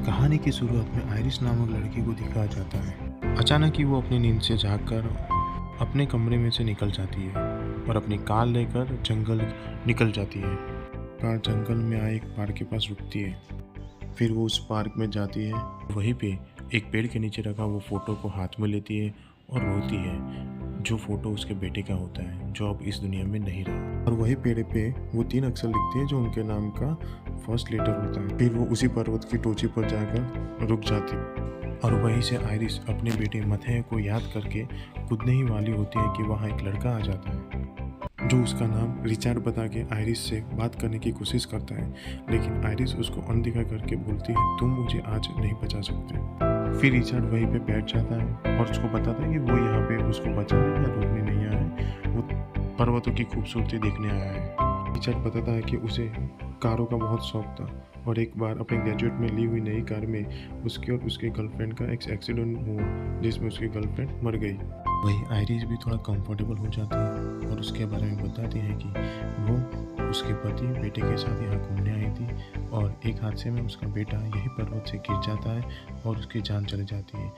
कहानी की शुरुआत में आइरिस नामक लड़की को दिखाया जाता है। अचानक ही वो अपनी नींद से जागकर अपने कमरे में से निकल जाती है और अपनी कार लेकर जंगल निकल जाती है। कार जंगल में आए एक पार्क के पास रुकती है। फिर वो उस पार्क में जाती है। वहीं पे एक पेड़ के नीचे रखा वो फोटो को हाथ में लेती है और रोती है। जो फोटो उसके बेटे का होता है जो अब इस दुनिया में नहीं रहा। और वही पेड़ पे वो 3 अक्षर लिखती है जो उनके नाम का फर्स्ट लेटर होता है। फिर वो उसी पर्वत की टोची पर जाकर रुक जाती है और वहीं से आइरिस अपने बेटे मथेय को याद करके कूदने ही वाली होती है कि वहाँ एक लड़का आ जाता है जो उसका नाम रिचार्ड बता के आइरिस से बात करने की कोशिश करता है। लेकिन आइरिस उसको अनदेखा करके बोलती है, तुम मुझे आज नहीं बचा सकते। फिर रिचार्ड वहीं पे बैठ जाता है और उसको बताता है कि वो यहाँ पे उसको बचाने या रोकने नहीं आया है, वो पर्वतों की खूबसूरती देखने आया है। रिचार्ड बताता है कि उसे कारों का बहुत शौक था और एक बार अपने ग्रेजुएट में ली हुई नई कार में उसके और उसके गर्लफ्रेंड का एक एक्सीडेंट हुआ जिसमें उसकी गर्लफ्रेंड मर गई। वही आइरिस भी थोड़ा कंफर्टेबल हो जाती है और उसके बारे में बताती है कि वो उसके पति बेटे के साथ यहाँ घूमने आई थी और एक हादसे में उसका बेटा यही पर्वत से गिर जाता है और उसकी जान चली जाती है।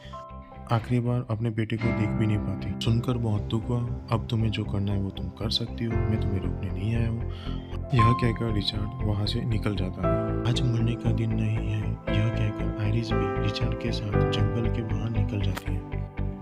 आखिरी बार अपने बेटे को देख भी नहीं पाती। सुनकर बहुत दुख हुआ। अब तुम्हें जो करना है वो तुम कर सकती हो, मैं तुम्हें रोकने नहीं आया हूँ। यह कहकर रिचार्ड वहाँ से निकल जाता है। आज मरने का दिन नहीं है, यह कहकर आइरिस भी रिचार्ड के साथ जंगल के बाहर निकल जाती है।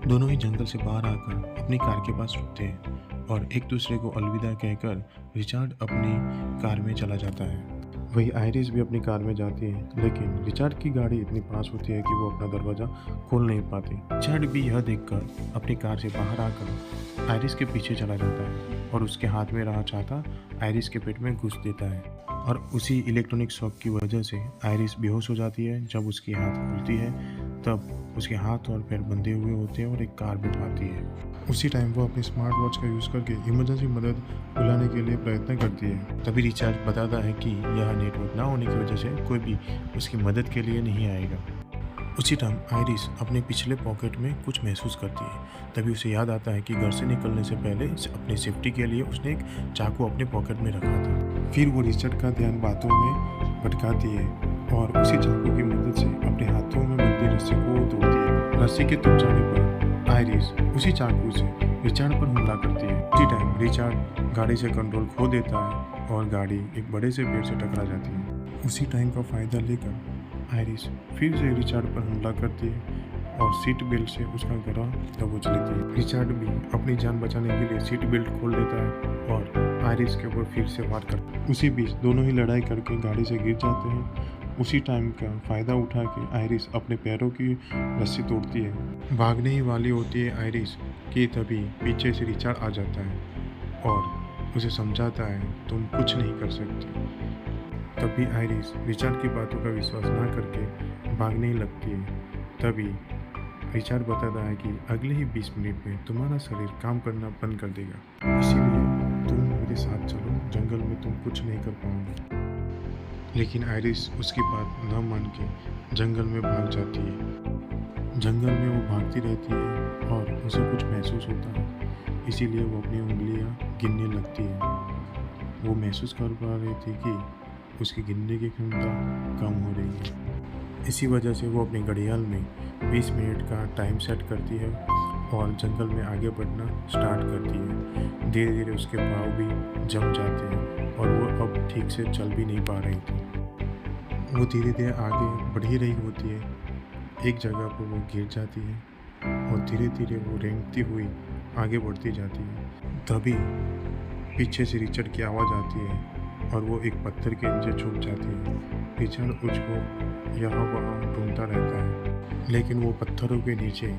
दोनों ही जंगल से बाहर आकर अपनी कार के पास रुकते हैं और एक दूसरे को अलविदा कहकर रिचार्ड अपनी कार में चला जाता है। वही आइरिस भी अपनी कार में जाती है, लेकिन रिचार्ड की गाड़ी इतनी पास होती है कि वो अपना दरवाज़ा खोल नहीं पाती। रिचार्ड भी यह देखकर अपनी कार से बाहर आकर आइरिस के पीछे चला जाता है और उसके हाथ में रहा चाहता आइरिस के पेट में घुस देता है और उसी इलेक्ट्रॉनिक शॉक की वजह से आइरिस बेहोश हो जाती है। जब उसकी हाथ खुलती है तब उसके हाथ और पैर बंधे हुए होते हैं और एक कार भी पाती है। उसी टाइम वो अपनी स्मार्ट वॉच का यूज़ करके इमरजेंसी मदद बुलाने के लिए प्रयत्न करती है। तभी रिचार्ड बताता है कि यह नेटवर्क ना होने की वजह से कोई भी उसकी मदद के लिए नहीं आएगा। उसी टाइम आइरिस अपने पिछले पॉकेट में कुछ महसूस करती है। तभी उसे याद आता है कि घर से निकलने से पहले अपनी सेफ्टी के लिए उसने एक चाकू अपने पॉकेट में रखा था। फिर वो रिचर्ड का ध्यान बातों में भटकाती है और उसी चाकू की मदद से अपने हाथों में बंधी रस्सी को तोड़ती है। रस्सी के टूट जाने पर आइरिस उसी चाकू से रिचर्ड पर हमला करती है। उसी टाइम रिचर्ड गाड़ी से कंट्रोल खो देता है और गाड़ी एक बड़े से पेड़ से टकरा जाती है। उसी टाइम का फायदा लेकर आइरिस फिर से रिचार्ड पर हमला करती है और सीट बेल्ट से उसका गला दबोच लेती है। रिचार्ड भी अपनी जान बचाने के लिए सीट बेल्ट खोल देता है और आइरिस के ऊपर फिर से वार करता है। उसी बीच दोनों ही लड़ाई करके गाड़ी से गिर जाते हैं। उसी टाइम का फ़ायदा उठा के आइरिस अपने पैरों की रस्सी तोड़ती है। भागने ही वाली होती है आइरिस कि तभी पीछे से रिचार्ड आ जाता है और उसे समझाता है, तुम कुछ नहीं कर सकती। तभी आइरिस रिचार्ड की बातों का विश्वास ना करके भागने ही लगती है। तभी रिचार्ड बताता है कि अगले ही 20 मिनट में तुम्हारा शरीर काम करना बंद कर देगा, इसीलिए तुम मेरे साथ चलो, जंगल में तुम कुछ नहीं कर पाओगे। लेकिन आइरिस उसकी बात न मान के जंगल में भाग जाती है। जंगल में वो भागती रहती है और उसे कुछ महसूस होता है, इसीलिए वो अपनी उंगलियां गिनने लगती है। वो महसूस कर पा रही थी कि उसकी गिनने की क्षमता कम हो रही है। इसी वजह से वो अपनी घड़ियाल में 20 मिनट का टाइम सेट करती है और जंगल में आगे बढ़ना स्टार्ट करती है। धीरे धीरे उसके पाँव भी जम जाते हैं और वो अब ठीक से चल भी नहीं पा रही थी। वो धीरे धीरे आगे बढ़ ही रही होती है। एक जगह पर वो गिर जाती है और धीरे धीरे वो रेंगती हुई आगे बढ़ती जाती है। तभी पीछे से रिचर्ड की आवाज़ आती है और वो एक पत्थर के नीचे छुप जाती है। रिचर्ड उसको यहाँ वहाँ ढूंढता रहता है, लेकिन वो पत्थरों के नीचे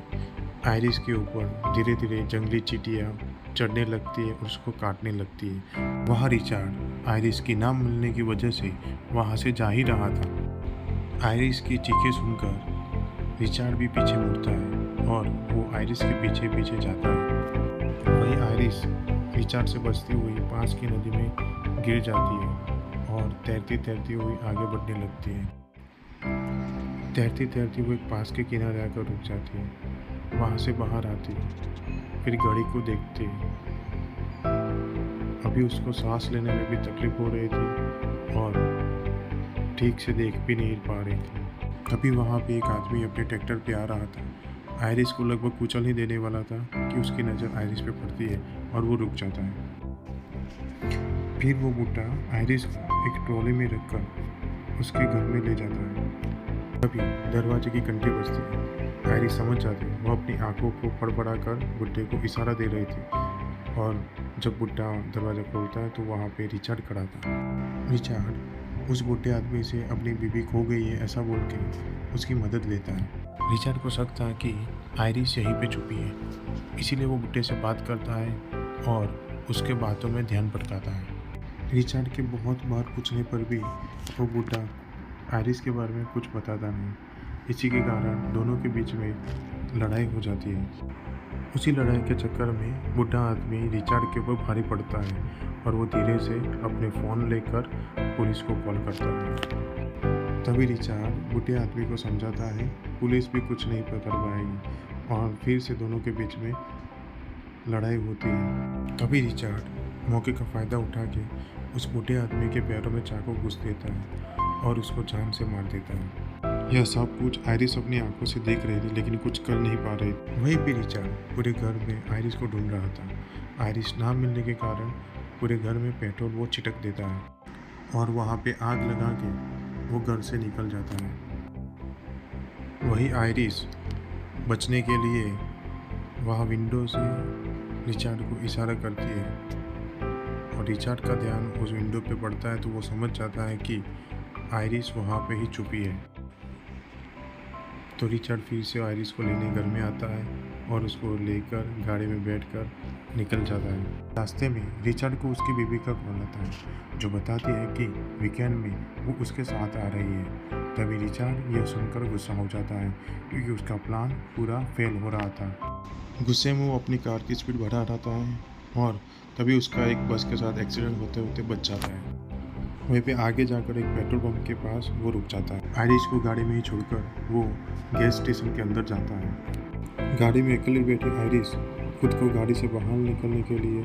आइरिस के ऊपर धीरे धीरे जंगली चींटियाँ चढ़ने लगती है और उसको काटने लगती है। वहाँ रिचर्ड आइरिस की ना मिलने की वजह से वहाँ से जा ही रहा था। आइरिस की चीखें सुनकर रिचर्ड भी पीछे मुड़ता है और वो आइरिस के पीछे पीछे जाता है। वही आइरिस रिचर्ड से बचती हुई पास की नदी में गिर जाती है और तैरती तैरती हुई आगे बढ़ने लगती है। तैरती तैरती वो एक पास के किनारे आकर रुक जाती है। वहाँ से बाहर आती है, फिर घड़ी को देखती है। अभी उसको सांस लेने में भी तकलीफ हो रही थी और ठीक से देख भी नहीं पा रही थी। तभी वहाँ पे एक आदमी अपने ट्रैक्टर पे आ रहा था। आयरिस को लगभग कुचल ही देने वाला था कि उसकी नज़र आयरिस पे पड़ती है और वो रुक जाता है। फिर वो बुड्ढा आयरिस को एक ट्रॉली में रखकर उसके घर में ले जाता है। तभी दरवाजे की घंटी बजती है। आयरिस समझ जाती है। वो अपनी आंखों को फड़फड़ाकर बुड्ढे को इशारा दे रही थी और जब बुड्ढा दरवाज़ा खोलता है तो वहाँ पे रिचर्ड खड़ा था। रिचर्ड उस बुड्ढे आदमी से अपनी बीवी खो गई है ऐसा बोल के उसकी मदद लेता है। रिचर्ड को शक था कि आयरिस यहीं पे छुपी है, इसीलिए वो बुड्ढे से बात करता है और उसके बातों में ध्यान भटकाता है। रिचर्ड के बहुत बार पूछने पर भी वो बुड्ढा आयरिस के बारे में कुछ बताता नहीं। इसी के कारण दोनों के बीच में लड़ाई हो जाती है। उसी लड़ाई के चक्कर में बुड्ढा आदमी रिचर्ड के ऊपर भारी पड़ता है और वो धीरे से अपने फ़ोन लेकर पुलिस को कॉल करता है। तभी रिचर्ड बुड्ढे आदमी को समझाता है पुलिस भी कुछ नहीं कर पाएगी और फिर से दोनों के बीच में लड़ाई होती है। तभी रिचर्ड मौके का फ़ायदा उठा के उस बूढ़े आदमी के पैरों में चाकू घुस देता है और उसको जान से मार देता है। यह सब कुछ आयरिस अपनी आंखों से देख रही थी लेकिन कुछ कर नहीं पा रही थी। वहीं पे रिचर्ड पूरे घर में आयरिस को ढूंढ रहा था। आयरिस ना मिलने के कारण पूरे घर में पेट्रोल वो छिटक देता है और वहाँ पे आग लगा के वो घर से निकल जाता है। वही आयरिस बचने के लिए वहाँ विंडो से रिचर्ड को इशारा करती है और रिचर्ड का ध्यान उस विंडो पे पड़ता है तो वो समझ जाता है कि आयरिस वहाँ पे ही छुपी है। तो रिचर्ड फिर से आयरिस को लेने घर में आता है और उसको लेकर गाड़ी में बैठकर निकल जाता है। रास्ते में रिचर्ड को उसकी बीवी का कॉल आता है जो बताती है कि वीकेंड में वो उसके साथ आ रही है। तभी रिचर्ड यह सुनकर गुस्सा हो जाता है क्योंकि उसका प्लान पूरा फेल हो रहा था। गुस्से में वो अपनी कार की स्पीड बढ़ा रहा है और तभी उसका एक बस के साथ एक्सीडेंट होते होते बच जाता है। वहीं पे आगे जाकर एक पेट्रोल पंप के पास वो रुक जाता है। आयरिस को गाड़ी में ही छोड़कर वो गैस स्टेशन के अंदर जाता है। गाड़ी में अकेले बैठी आयरिस खुद को गाड़ी से बाहर निकलने के लिए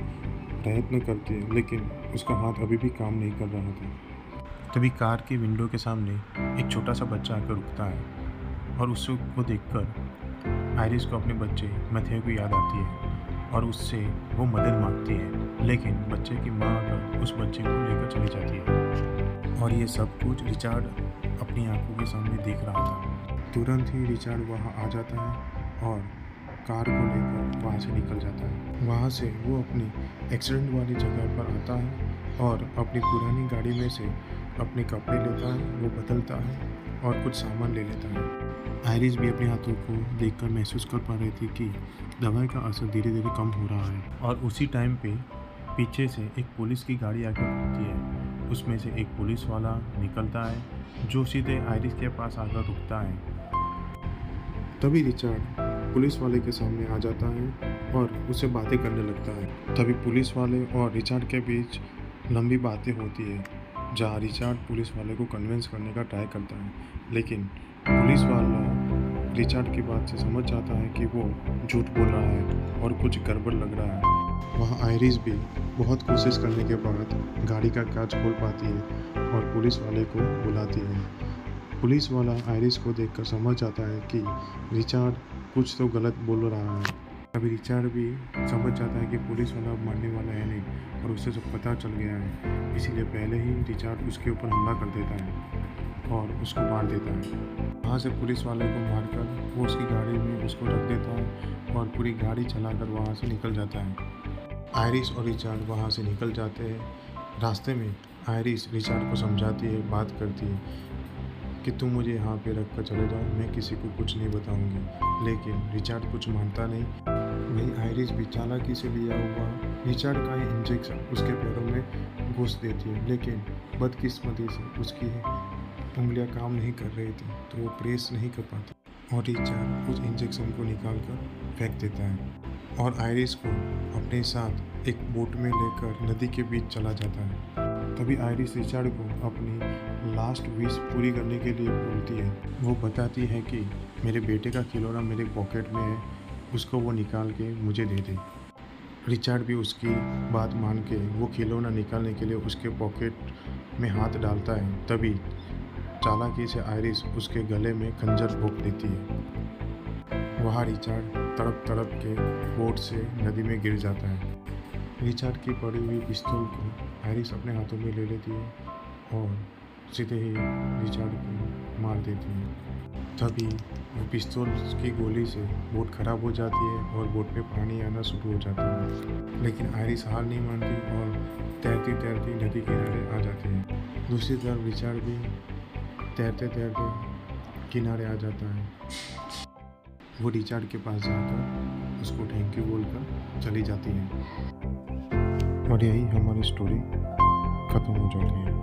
प्रयत्न करती है लेकिन उसका हाथ अभी भी काम नहीं कर रहा था। तभी कार की विंडो के सामने एक छोटा सा बच्चा आकर रुकता है और उसको देखकर आयरिस को अपने बच्चे मैथ्यू को याद आती है और उससे वो मदद मांगती है लेकिन बच्चे की माँ आकर उस बच्चे को लेकर चली जाती है और ये सब कुछ रिचर्ड अपनी आंखों के सामने देख रहा था। तुरंत ही रिचर्ड वहाँ आ जाता है और कार को लेकर वहाँ से निकल जाता है। वहाँ से वो अपनी एक्सीडेंट वाली जगह पर आता है और अपनी पुरानी गाड़ी में से अपने कपड़े लेता है, वो बदलता है और कुछ सामान ले लेता है। आयरिस भी अपने हाथों को देखकर महसूस कर पा रही थी कि दवाई का असर धीरे धीरे कम हो रहा है और उसी टाइम पे पीछे से एक पुलिस की गाड़ी आकर रुकती है। उसमें से एक पुलिस वाला निकलता है जो सीधे आयरिस के पास आकर रुकता है। तभी रिचर्ड पुलिस वाले के सामने आ जाता है और उससे बातें करने लगता है। तभी पुलिस वाले और रिचर्ड के बीच लंबी बातें होती है जहाँ रिचर्ड पुलिस वाले को कन्विंस करने का ट्राई करता है लेकिन पुलिस वाला रिचर्ड की बात से समझ जाता है कि वो झूठ बोल रहा है और कुछ गड़बड़ लग रहा है। वहाँ आयरिस भी बहुत कोशिश करने के बाद गाड़ी का कांच खोल पाती है और पुलिस वाले को बुलाती है। पुलिस वाला आयरिस को देखकर समझ जाता है कि रिचर्ड कुछ तो गलत बोल रहा है। अभी रिचर्ड भी समझ जाता है कि पुलिस वाला मारने वाला है नहीं और उसे सब पता चल गया है, इसीलिए पहले ही रिचर्ड उसके ऊपर हमला कर देता है और उसको मार देता है। वहाँ से पुलिस वाले को मारकर वो उसकी गाड़ी में उसको रख देता है और पूरी गाड़ी चलाकर वहाँ से निकल जाता है। आयरिस और रिचर्ड वहाँ से निकल जाते हैं। रास्ते में आयरिस रिचर्ड को समझाती है, बात करती है कि तुम मुझे यहाँ पे रख कर चले जाओ, मैं किसी को कुछ नहीं बताऊँगी, लेकिन रिचर्ड कुछ मानता नहीं। वही आयरिस भी चालाकी से लिया हुआ रिचर्ड का ही इंजेक्शन उसके पैरों में घुस देती है लेकिन बदकिस्मती से उसकी उंगलियां काम नहीं कर रही थी तो वो प्रेस नहीं कर पाती और रिचर्ड उस इंजेक्शन को निकाल कर फेंक देता है और आयरिस को अपने साथ एक बोट में लेकर नदी के बीच चला जाता है। तभी आयरिस रिचर्ड को अपनी लास्ट विश पूरी करने के लिए बोलती है। वो बताती है कि मेरे बेटे का खिलौना मेरे पॉकेट में है, उसको वो निकाल के मुझे दे दे। रिचर्ड भी उसकी बात मान के वो खिलौना निकालने के लिए उसके पॉकेट में हाथ डालता है। तभी चालाकी से आयरिस उसके गले में खंजर भोंक देती है। वहाँ रिचार्ड तड़प तड़प के बोट से नदी में गिर जाता है। रिचार्ड की पड़ी हुई पिस्तौल को आयरिस अपने हाथों में ले लेती है और सीधे ही रिचार्ड को मार देती है। तभी वो पिस्तौल की गोली से बोट खराब हो जाती है और बोट पे पानी आना शुरू हो जाता है। लेकिन आयरिस हार नहीं मानती और तैरती तैरती नदी किनारे आ जाती है। दूसरी तरफ रिचार्ड भी तैरते तैरते किनारे आ जाता है। वो रिचार्ड के पास जाकर उसको थैंक यू बोलकर चली जाती है और यही हमारी स्टोरी ख़त्म हो जाती है।